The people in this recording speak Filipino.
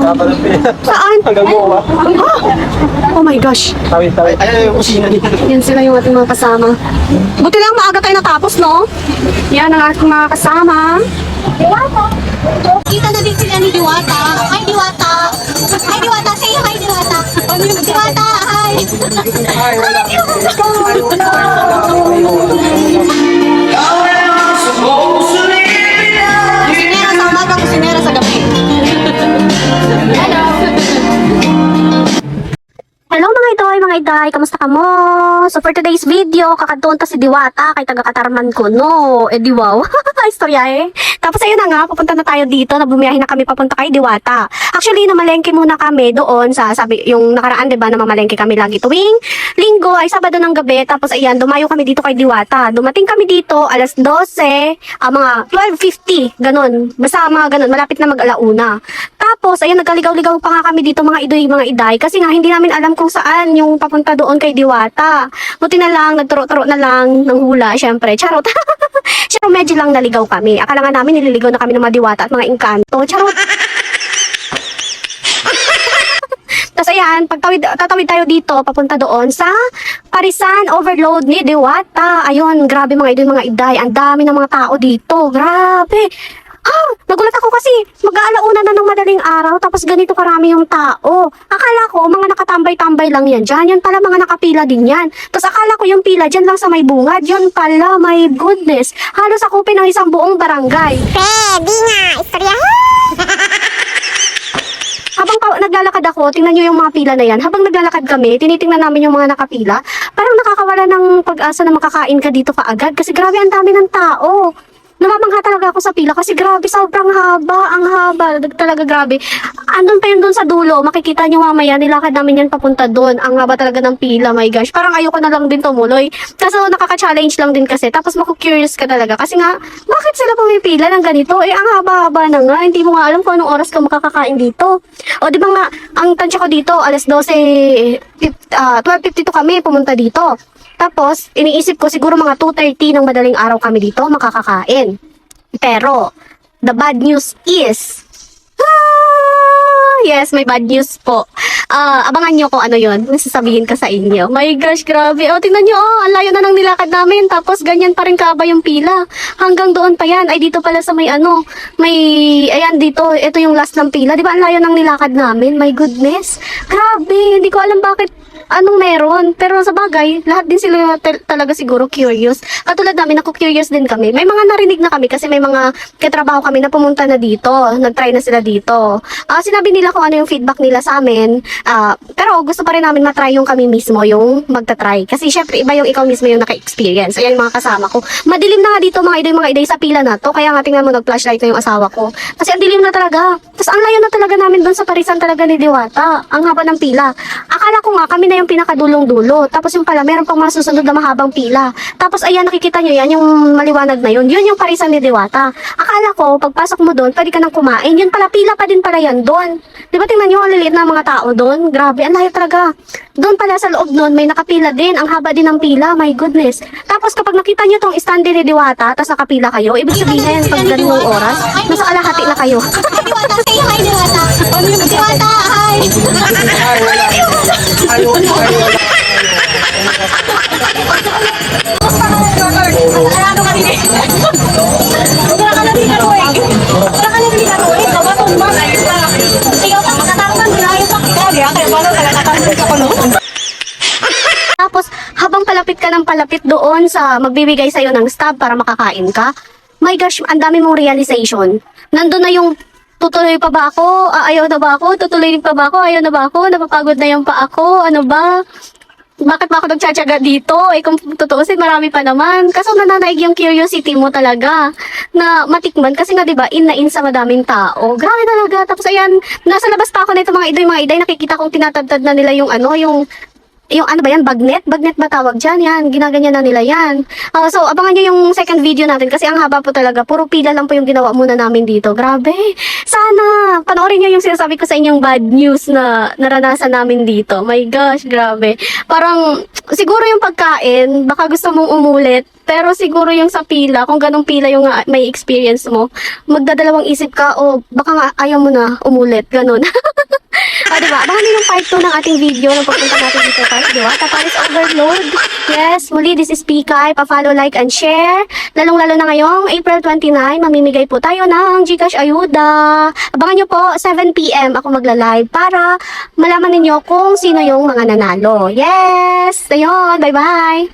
Saan? Hanggang buo ba? Oh my gosh. Tawid. Ay, yung kusina nila. Yan sila yung ating mga kasama. Buti lang maaga tayo natapos, no? Yan ang ating mga kasama. Diwata. Kita na din sila ni Diwata. Hi, Diwata. Hi, Diwata. Say hi, Diwata. Diwata, hi. Ay, wala. Kusinera sa umaga, kusinera sa gabi. Hello. Hello mga idoy, mga iday, kamusta ka mo? So for today's video, kakadtoon ta si Diwata kay taga-Katarman ko, no? Eh di wow, istorya eh. Tapos ayun na nga, pupunta na tayo dito, bumiyahe na kami papunta kay Diwata. Actually, namalengke muna kami doon sa, sabi, yung nakaraan, diba, na mamalengke kami lagi tuwing linggo, ay Sabado ng gabi. Tapos ayan, dumayo kami dito kay Diwata. Dumating kami dito, alas 12, mga 12:50, ganun. Basta mga ganun, malapit na mag-alauna. Tapos, ayan, nagkaligaw-ligaw pa nga kami dito mga idoy, mga iday, kasi nga hindi namin alam kung saan yung papunta doon kay Diwata. Buti na lang, nagturo-turo na lang ng hula, syempre. Charot. Pero medyo lang naligaw kami. Akala nga namin nililigaw na kami ng mga Diwata at mga engkanto. Charot. Tapos ayan, tatawid tayo dito, papunta doon sa Parisan Overload ni Diwata. Ayun, grabe mga idoy, mga iday. Ang dami ng mga tao dito. Grabe. Nagulat ako kasi mag-aalauna na ng madaling araw tapos ganito karami yung tao. Akala ko mga nakatambay-tambay lang yan dyan. Yan pala mga nakapila din yan. Tapos akala ko yung pila dyan lang sa may bungad. Yun pala, my goodness. Halos akupin ng isang buong barangay. Di nga, istorya. Habang naglalakad ako, tingnan nyo yung mga pila na yan. Habang naglalakad kami, tinitingnan namin yung mga nakapila. Parang nakakawala ng pag-asa na makakain ka dito kaagad. Kasi grabe, ang dami ng tao. Namamangha talaga ako sa pila kasi grabe, sobrang haba, ang haba, talaga grabe. Andun pa yun dun sa dulo, makikita nyo mamaya, nilakad namin yan papunta dun. Ang haba talaga ng pila, my gosh. Parang ayoko na lang din tumuloy. Kaso nakaka-challenge lang din kasi, tapos maku-curious ka talaga. Kasi nga, bakit sila pumipila ng ganito? Eh, ang haba-haba na nga, hindi mo nga alam kung anong oras ka makakakain dito. O, di ba nga, ang tansya ko dito, alas 12:52 kami pumunta dito. Tapos, iniisip ko siguro mga 2:30 ng madaling araw kami dito makakakain. Pero, the bad news is, yes, may bad news po. Abangan nyo kung ano yun. Sasabihin ko sa inyo. My gosh, grabe. O, tingnan nyo, ang layo na ng nilakad namin. Tapos, ganyan pa rin kaba yung pila. Hanggang doon pa yan. Ay, dito pala sa may ayan, dito. Ito yung last ng pila. Di ba, ang layo ng nilakad namin? My goodness. Grabe. Hindi ko alam bakit anong meron. Pero sa bagay, lahat din sila talaga siguro curious. Katulad namin, curious din kami. May mga narinig na kami kasi may mga katrabaho kami na pumunta na dito. Nag-try na sila dito. Sinabi nila kung ano yung feedback nila sa amin. Pero gusto pa rin namin matry yung kami mismo, yung magta-try. Kasi syempre, iba yung ikaw mismo yung naka-experience. Ayan yung mga kasama ko. Madilim na nga dito mga iday sa pila na to. Kaya nga tingnan mo, nag-flashlight na yung asawa ko. Kasi ang dilim na talaga. Tapos ang layo na talaga namin doon sa Parisan talaga ni Diwata. Ang haba ng pila. Akala ko nga, kami na yung pinakadulong-dulo. Tapos yung pala, meron pang mga susunod na mahabang pila. Tapos ayan, nakikita nyo yan, yung maliwanag na yun. Yun yung Parisan ni Diwata. Akala ko, pagpasok mo doon, pwede ka nang kumain. Yun pala, pila pa din pala yan doon. Di ba tingnan nyo, ang liliit na mga tao doon? Grabe, ang layo talaga. Doon pala sa loob doon, may nakapila din. Ang haba din ng pila, my goodness. Tapos kapag nakita nyo tong stand ni Diwata, tapos nakapila kayo, ibig sabihin, pag ganung oras, nasa kalahati na kayo. Hi, Diwata. Say hi, Diwata. Diwata, hi. Ay, wala. Tapos, habang palapit ka ng palapit doon sa magbibigay sa'yo ng stab para makakain ka, my gosh, ang dami mong realization. Nandun na yung tutuloy pa ba ako? Ayaw na ba ako? Tutuloy pa ba ako? Ayaw na ba ako? Napapagod na yung pa ako? Ano ba? Bakit ba ako nagtsatsaga dito? Eh kung tutuusin, marami pa naman. Kaso nananaig yung curiosity mo talaga na matikman. Kasi nga diba, in na in sa madaming tao. Grabe talaga. Tapos ayan, nasa labas pa ako na ito mga iday, nakikita kong tinatadtad na nila yung yung ano ba yan, bagnet? Bagnet ba tawag dyan? Yan, ginaganyan na nila yan. So, abangan nyo yung second video natin kasi ang haba po talaga. Puro pila lang po yung ginawa muna namin dito. Grabe. Sana, panoorin nyo yung sinasabi ko sa inyong bad news na naranasan namin dito. My gosh, grabe. Parang, siguro yung pagkain, baka gusto mong umulit. Pero siguro yung sa pila, kung ganong pila yung may experience mo, magdadalawang isip ka o baka nga ayaw mo na umulit. Ganon. O, diba? Abangan nyo yung part 2 ng ating video nung pagpunta natin dito guys, Diwata Paris Overload. Yes, muli, this is Pikay. Pa-follow, like, and share. Lalong-lalo na ngayong April 29, mamimigay po tayo ng GCash Ayuda. Abangan nyo po, 7 p.m. ako magla-live para malaman ninyo kung sino yung mga nanalo. Yes! Ayun, bye-bye!